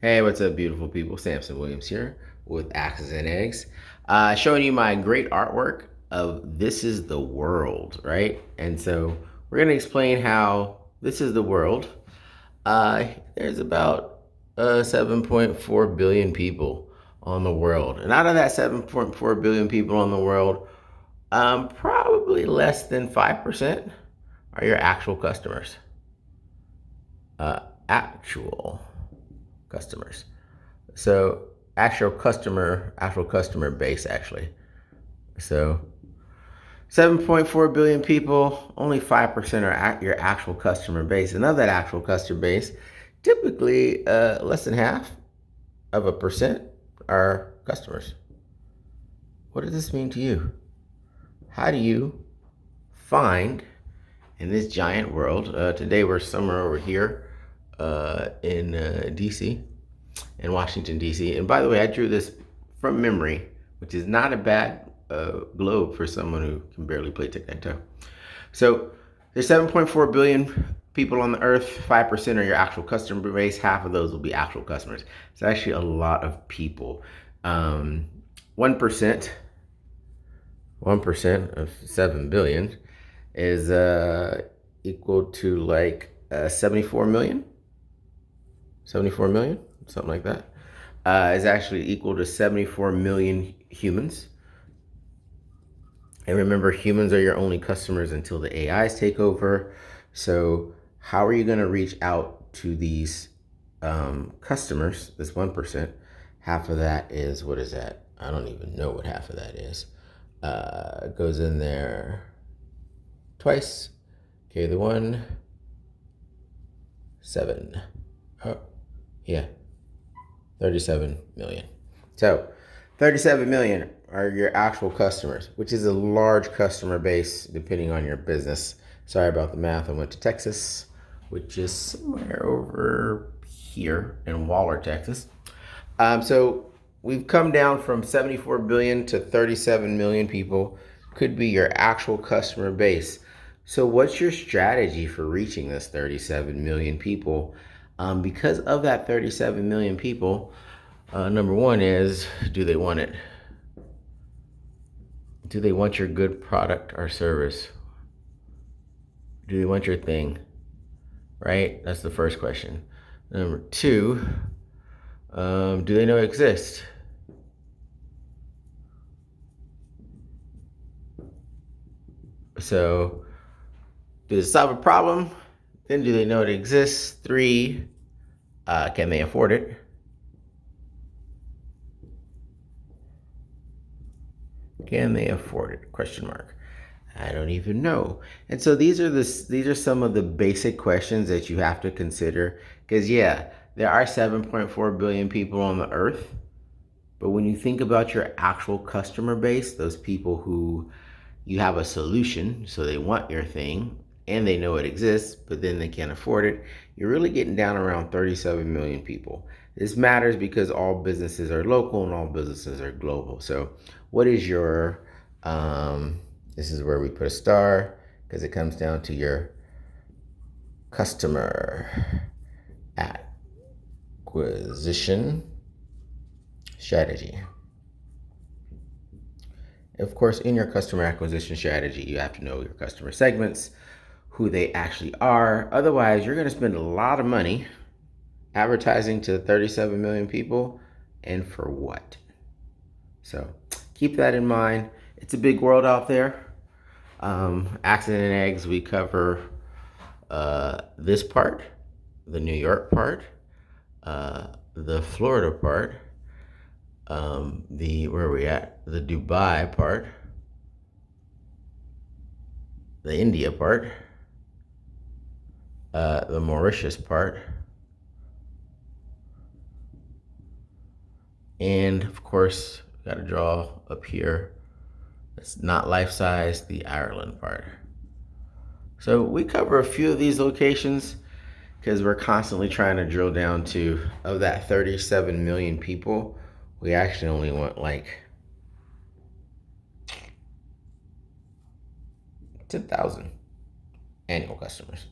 Hey, what's up, beautiful people? Samson Williams here with Axes and Eggs, showing you my great artwork of This is the World, right? And so we're going to explain how this is the world. There's about 7.4 billion people on the world. And out of that 7.4 billion people on the world, probably less than 5% are your actual customers. Actual customers. So actual customer base actually. So 7.4 billion people, only 5% are your actual customer base. And of that actual customer base, typically less than half of a percent are customers. What does this mean to you? How do you find in this giant world? Today we're somewhere over here in DC, in Washington, D.C. And by the way, I drew this from memory, which is not a bad globe for someone who can barely play tic-tac-toe. So there's 7.4 billion people on the earth. 5% are your actual customer base. Half of those will be actual customers. It's actually a lot of people. 1%, 1% of 7 billion is equal to like 74 million. 74 million, something like that, is actually equal to 74 million humans. And remember, humans are your only customers until the AIs take over. So how are you going to reach out to these customers, this 1%? Half of that is, what is that? I don't even know what half of that is. It goes in there twice. Okay, the 1, 7. Oh, yeah, 37 million. So 37 million are your actual customers, which is a large customer base depending on your business. Sorry about the math. I went to Texas, which is somewhere over here in Waller, Texas. So we've come down from 74 billion to 37 million people. Could be your actual customer base. So what's your strategy for reaching this 37 million people? Because of that 37 million people, number one is, do they want it? Do they want your good product or service? Do they want your thing? Right? That's the first question. Number two, do they know it exists? So, does it solve a problem? Then do they know it exists? Three, can they afford it? Can they afford it? Question mark. I don't even know. And so these are some of the basic questions that you have to consider. Because yeah, there are 7.4 billion people on the earth. But when you think about your actual customer base, those people who you have a solution, so they want your thing and they know it exists, but then they can't afford it, you're really getting down around 37 million people. This matters because all businesses are local and all businesses are global. So what is your, this is where we put a star because it comes down to your customer acquisition strategy. Of course, in your customer acquisition strategy, you have to know your customer segments, who they actually are. Otherwise, you're going to spend a lot of money advertising to 37 million people, and for what? So keep that in mind. It's a big world out there. Accident and Eggs, we cover this part, the New York part, the Florida part, where are we at? The Dubai part, the India part, the Mauritius part, and of course, got to draw up here. It's not life size, the Ireland part. So we cover a few of these locations because we're constantly trying to drill down to, of that 37 million people, we actually only want like 10,000 annual customers.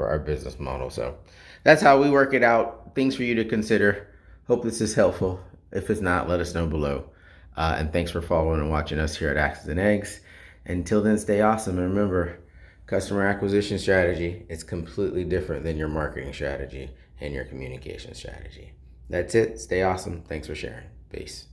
for our business model. So that's how we work it out. Things for you to consider. Hope this is helpful. If it's not, let us know below. And thanks for following and watching us here at Axes and Eggs. Until then, stay awesome. And remember, customer acquisition strategy is completely different than your marketing strategy and your communication strategy. That's it. Stay awesome. Thanks for sharing. Peace.